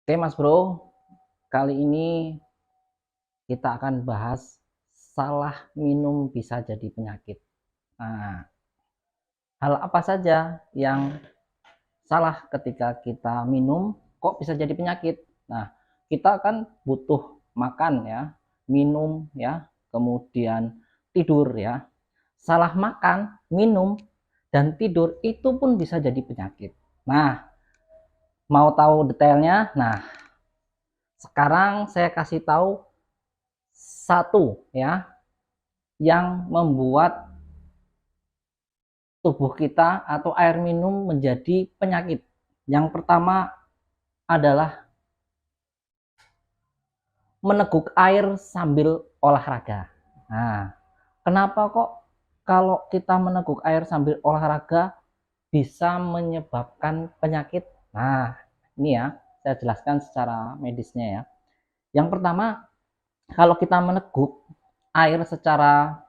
Oke Mas Bro, kali ini kita akan bahas salah minum bisa jadi penyakit. Nah, hal apa saja yang salah ketika kita minum kok bisa jadi penyakit? Nah, kita kan butuh makan ya, minum ya, kemudian tidur ya. Salah makan, minum, dan tidur itu pun bisa jadi penyakit. Nah, mau tahu detailnya? Nah, sekarang saya kasih tahu satu ya yang membuat tubuh kita atau air minum menjadi penyakit. Yang pertama adalah meneguk air sambil olahraga. Nah, kenapa kok kalau kita meneguk air sambil olahraga bisa menyebabkan penyakit? Nah, ini ya, saya jelaskan secara medisnya ya. Yang pertama, kalau kita meneguk air secara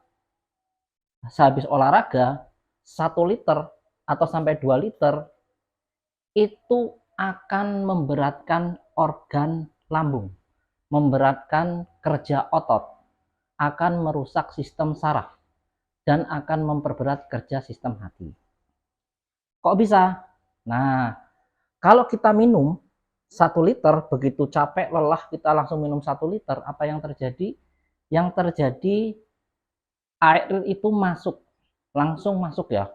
sehabis olahraga 1 liter atau sampai 2 liter itu akan memberatkan organ lambung, memberatkan kerja otot, akan merusak sistem saraf, dan akan memperberat kerja sistem hati. Kok bisa? Nah, kalau kita minum 1 liter, begitu capek, lelah, kita langsung minum 1 liter, apa yang terjadi? Yang terjadi air itu masuk, langsung masuk ya,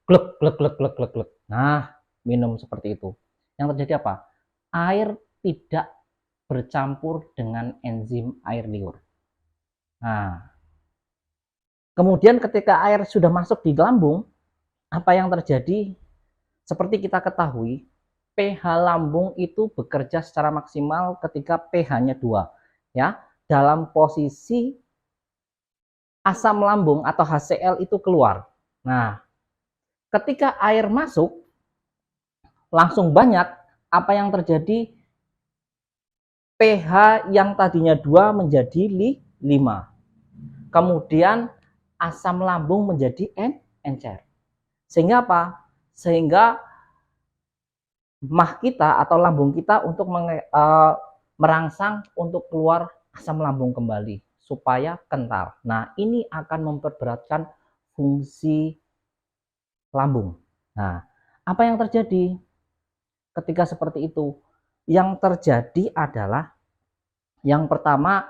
glek glek glek glek glek glek. Nah, minum seperti itu. Yang terjadi apa? Air tidak bercampur dengan enzim air liur. Nah, kemudian ketika air sudah masuk di lambung, apa yang terjadi? Seperti kita ketahui, pH lambung itu bekerja secara maksimal ketika pH-nya 2, ya. Dalam posisi asam lambung atau HCl itu keluar. Nah, ketika air masuk langsung banyak, apa yang terjadi? pH yang tadinya 2 menjadi 5. Kemudian asam lambung menjadi encer. Sehingga apa? Sehingga mah kita atau lambung kita untuk merangsang untuk keluar asam lambung kembali supaya kental. Nah, ini akan memperberatkan fungsi lambung. Nah, apa yang terjadi ketika seperti itu? Yang terjadi adalah yang pertama,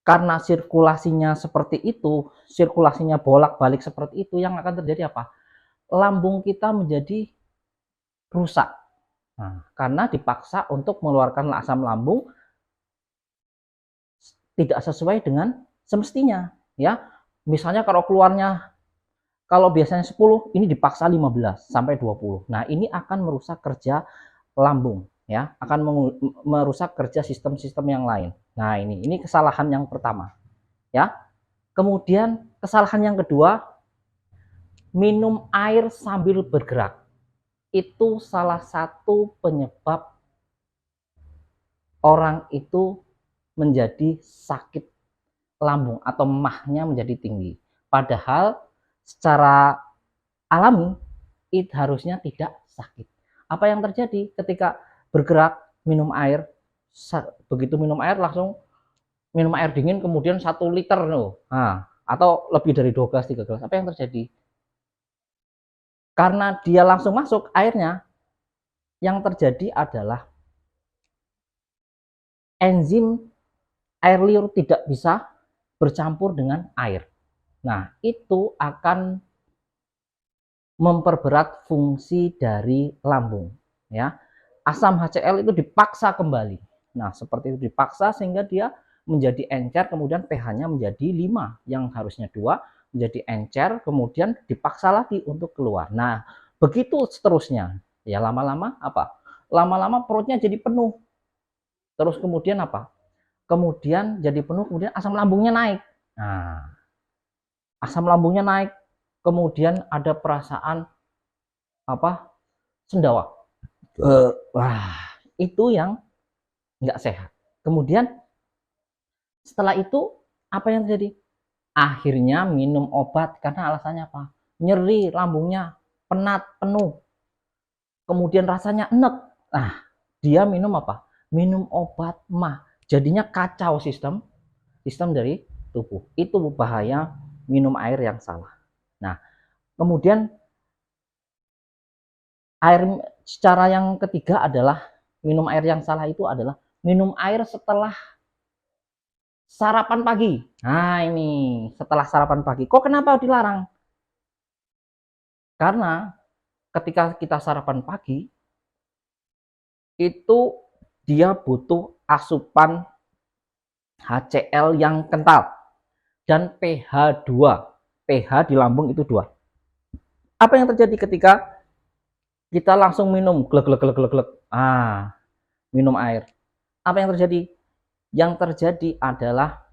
karena sirkulasinya seperti itu, sirkulasinya bolak-balik seperti itu, yang akan terjadi apa? Lambung kita menjadi rusak. Nah, karena dipaksa untuk mengeluarkan asam lambung tidak sesuai dengan semestinya, ya. Misalnya kalau biasanya 10, ini dipaksa 15 sampai 20. Nah, ini akan merusak kerja lambung, ya, akan merusak kerja sistem-sistem yang lain. Nah, ini kesalahan yang pertama, ya. Kemudian kesalahan yang kedua, minum air sambil bergerak. Itu salah satu penyebab orang itu menjadi sakit lambung atau mahnya menjadi tinggi. Padahal secara alami itu harusnya tidak sakit. Apa yang terjadi ketika bergerak minum air? Begitu minum air langsung minum air dingin kemudian 1 liter loh. Nah, atau lebih dari 2 gelas 3 gelas. Apa yang terjadi? Karena dia langsung masuk airnya, yang terjadi adalah enzim air liur tidak bisa bercampur dengan air. Nah, itu akan memperberat fungsi dari lambung, ya. Asam HCl itu dipaksa kembali. Nah, seperti itu dipaksa sehingga dia menjadi encer, kemudian pH-nya menjadi 5 yang harusnya 2 menjadi encer, kemudian dipaksa lagi untuk keluar. Nah, begitu seterusnya. Ya lama-lama apa? Lama-lama perutnya jadi penuh. Terus kemudian apa? Kemudian jadi penuh, kemudian asam lambungnya naik. Nah, asam lambungnya naik, kemudian ada perasaan apa? Sendawa. Wah, itu yang nggak sehat. Kemudian setelah itu apa yang terjadi? Akhirnya minum obat karena alasannya apa? Nyeri lambungnya, penat, penuh. Kemudian rasanya enek. Nah, dia minum apa? minum obat mah. Jadinya kacau sistem dari tubuh. Itu bahaya minum air yang salah. Nah, kemudian cara yang ketiga adalah minum air yang salah itu adalah minum air setelah sarapan pagi. Nah, ini setelah sarapan pagi. Kok kenapa dilarang? Karena ketika kita sarapan pagi itu dia butuh asupan HCl yang kental dan pH 2. pH di lambung itu 2. Apa yang terjadi ketika kita langsung minum glek glek glek glek glek. Minum air. Apa yang terjadi? Yang terjadi adalah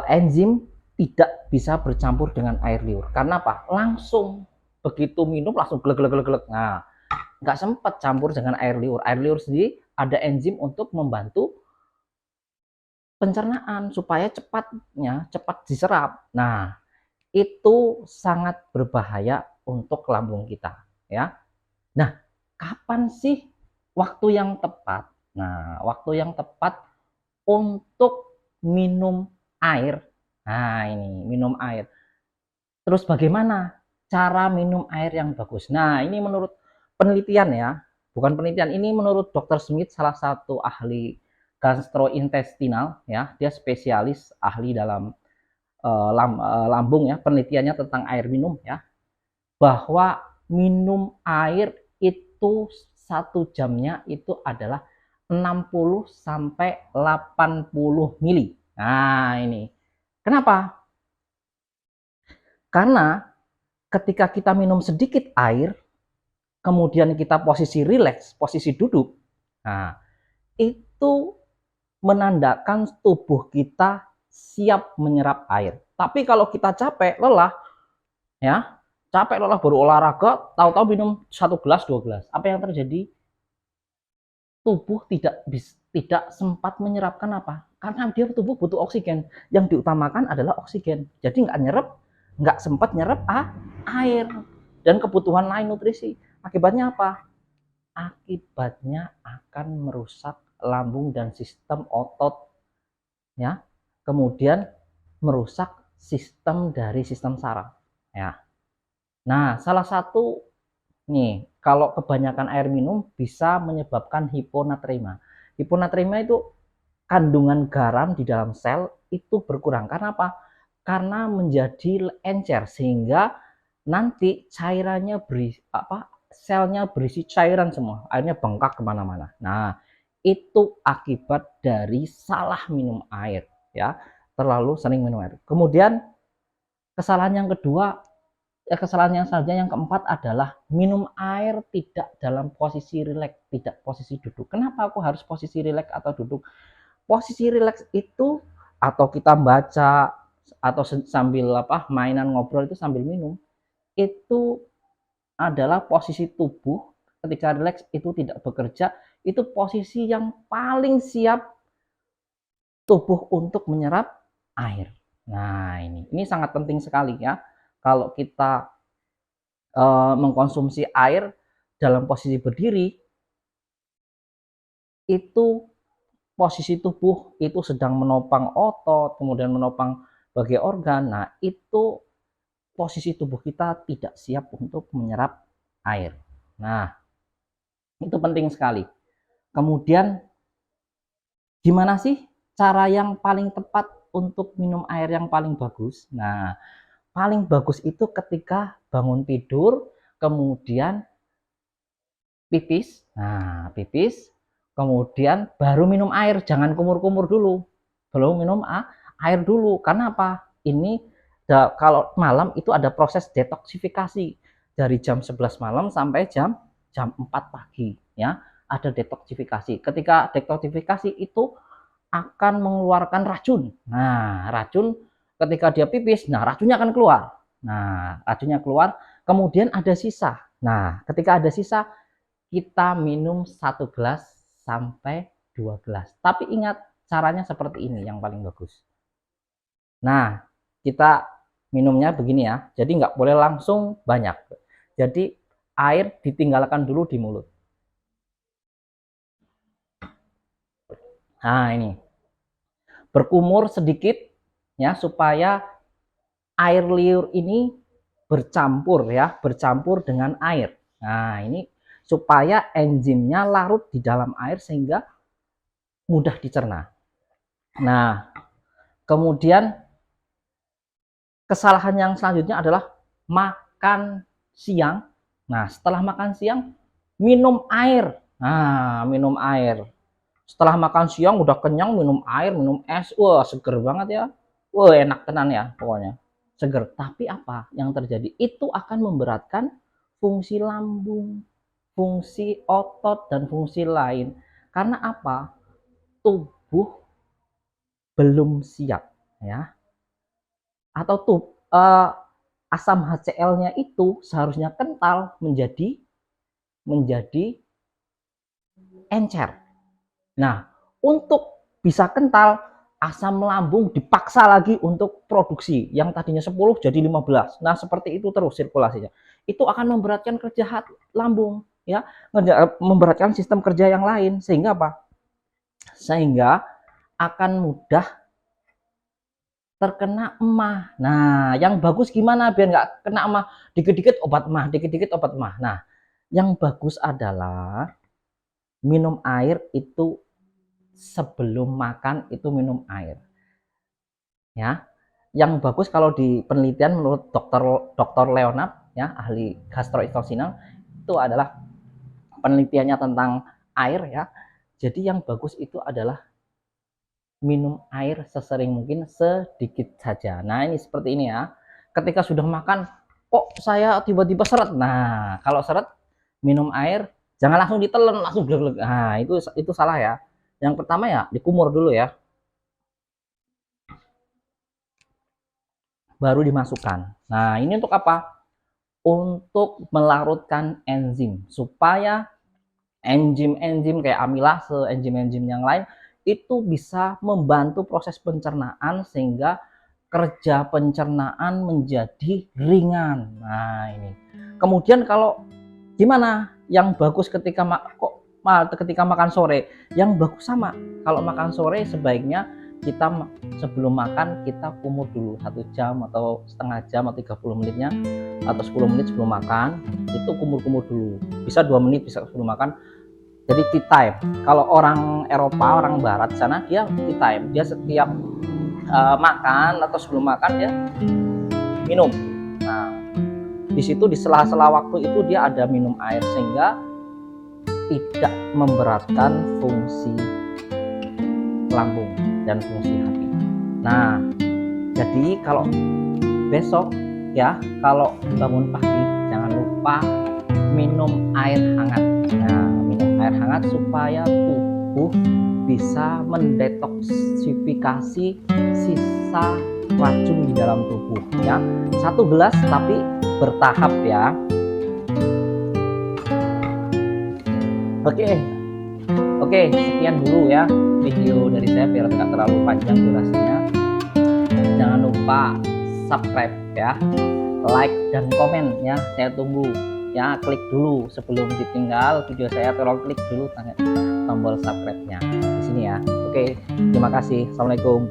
enzim tidak bisa bercampur dengan air liur. Karena apa? Langsung begitu minum langsung glek glek glek glek. Nah, nggak sempat campur dengan air liur. Air liur sendiri ada enzim untuk membantu pencernaan supaya cepat diserap. Nah, itu sangat berbahaya untuk lambung kita, ya. Nah, kapan sih waktu yang tepat? Nah, waktu yang tepat untuk minum air. Nah, ini minum air. Terus bagaimana cara minum air yang bagus? Nah, ini menurut penelitian ya, bukan penelitian, ini menurut Dr. Smith, salah satu ahli gastrointestinal ya, dia spesialis ahli dalam lambung ya, penelitiannya tentang air minum ya, bahwa minum air itu 1 jamnya itu adalah 60 sampai 80 mili. Nah, ini. Kenapa? Karena ketika kita minum sedikit air, kemudian kita posisi rileks, posisi duduk, nah, itu menandakan tubuh kita siap menyerap air. Tapi kalau kita capek, lelah, ya, capek lelah baru olahraga, tahu-tahu minum 1 gelas, 2 gelas. Apa yang terjadi? Tubuh tidak sempat menyerapkan apa? Karena dia tubuh butuh oksigen. Yang diutamakan adalah oksigen. Jadi nggak sempat nyerap air dan kebutuhan lain nutrisi. Akibatnya apa? Akibatnya akan merusak lambung dan sistem otot, ya. Kemudian merusak sistem saraf, ya. Nah, salah satu nih, kalau kebanyakan air minum bisa menyebabkan hiponatremia. Hiponatremia itu kandungan garam di dalam sel itu berkurang. Karena apa? Karena menjadi encer sehingga nanti cairannya selnya berisi cairan semua, akhirnya bengkak kemana-mana. Nah, itu akibat dari salah minum air, ya, terlalu sering minum air. Kemudian kesalahan yang kedua, kesalahan yang selanjutnya yang keempat adalah minum air tidak dalam posisi rileks, tidak posisi duduk. Kenapa aku harus posisi rileks atau duduk? Posisi rileks itu atau kita baca atau sambil mainan ngobrol itu sambil minum, itu adalah posisi tubuh ketika rileks itu tidak bekerja, itu posisi yang paling siap tubuh untuk menyerap air. Nah, ini sangat penting sekali ya. Kalau kita mengkonsumsi air dalam posisi berdiri, itu posisi tubuh itu sedang menopang otot, kemudian menopang bagian organ. Nah, itu posisi tubuh kita tidak siap untuk menyerap air. Nah, itu penting sekali. Kemudian, gimana sih cara yang paling tepat untuk minum air yang paling bagus? Nah, paling bagus itu ketika bangun tidur, kemudian pipis. Nah, pipis, kemudian baru minum air. Jangan kumur-kumur dulu. Belum minum air dulu. Karena apa? Ini kalau malam itu ada proses detoksifikasi dari jam 11 malam sampai jam 4 pagi, ya. Ada detoksifikasi. Ketika detoksifikasi itu akan mengeluarkan racun. Nah, racun ketika dia pipis, nah racunnya akan keluar. Nah, racunnya keluar, kemudian ada sisa. Nah, ketika ada sisa, kita minum 1 gelas sampai 2 gelas. Tapi ingat, caranya seperti ini yang paling bagus. Nah, kita minumnya begini ya. Jadi nggak boleh langsung banyak. Jadi air ditinggalkan dulu di mulut. Nah, ini berkumur sedikit ya, supaya air liur ini bercampur ya, bercampur dengan air. Nah, ini supaya enzimnya larut di dalam air sehingga mudah dicerna. Nah, kemudian kesalahan yang selanjutnya adalah makan siang. Nah, setelah makan siang minum air. Nah, minum air. Setelah makan siang udah kenyang, minum air, minum es. Wah, seger banget ya. Wah, enak tenan ya pokoknya. Seger. Tapi apa yang terjadi? Itu akan memberatkan fungsi lambung, fungsi otot, dan fungsi lain. Karena apa? Tubuh belum siap ya. Atau asam HCl-nya itu seharusnya kental menjadi encer. Nah, untuk bisa kental, asam lambung dipaksa lagi untuk produksi. Yang tadinya 10 jadi 15. Nah, seperti itu terus sirkulasinya. Itu akan memberatkan kerja lambung, ya, memberatkan sistem kerja yang lain. Sehingga apa? Sehingga akan mudah terkena emah. Nah, yang bagus gimana biar nggak kena emah? Dikit-dikit obat emah, dikit-dikit obat emah. Nah, yang bagus adalah minum air itu sebelum makan itu minum air. Ya. Yang bagus kalau di penelitian menurut dokter Leonard ya, ahli gastrointestinal, itu adalah penelitiannya tentang air ya. Jadi yang bagus itu adalah minum air sesering mungkin, sedikit saja. Nah, ini seperti ini ya. Ketika sudah makan, kok saya tiba-tiba seret. Nah, kalau seret minum air jangan langsung ditelan, langsung glek-glek. Nah, itu salah ya. Yang pertama ya dikumur dulu ya. Baru dimasukkan. Nah, ini untuk apa? Untuk melarutkan enzim supaya enzim-enzim kayak amilase, enzim-enzim yang lain itu bisa membantu proses pencernaan sehingga kerja pencernaan menjadi ringan. Nah, ini. Kemudian kalau gimana? Yang bagus ketika makan sore? Yang bagus sama. Kalau makan sore sebaiknya kita sebelum makan kita kumur dulu 1 jam atau setengah jam atau 30 menitnya atau 10 menit sebelum makan, itu kumur-kumur dulu. Bisa 2 menit, bisa sebelum makan. Jadi tea time. Kalau orang Eropa, orang Barat sana dia tea time. Dia setiap makan atau sebelum makan dia minum. Nah, di situ di sela-sela waktu itu dia ada minum air sehingga tidak memberatkan fungsi lambung dan fungsi hati. Nah, jadi kalau besok ya, kalau bangun pagi jangan lupa minum air hangat. Nah, minum air hangat supaya tubuh bisa mendetoksifikasi sisa racun di dalam tubuh ya. 1 gelas tapi bertahap ya. Oke, sekian dulu ya video dari saya biar tidak terlalu panjang durasinya. Jangan lupa subscribe ya, like dan komen ya. Saya tunggu ya, klik dulu sebelum ditinggal video saya, tolong klik dulu tombol subscribe-nya di sini ya. Oke, terima kasih. Assalamualaikum.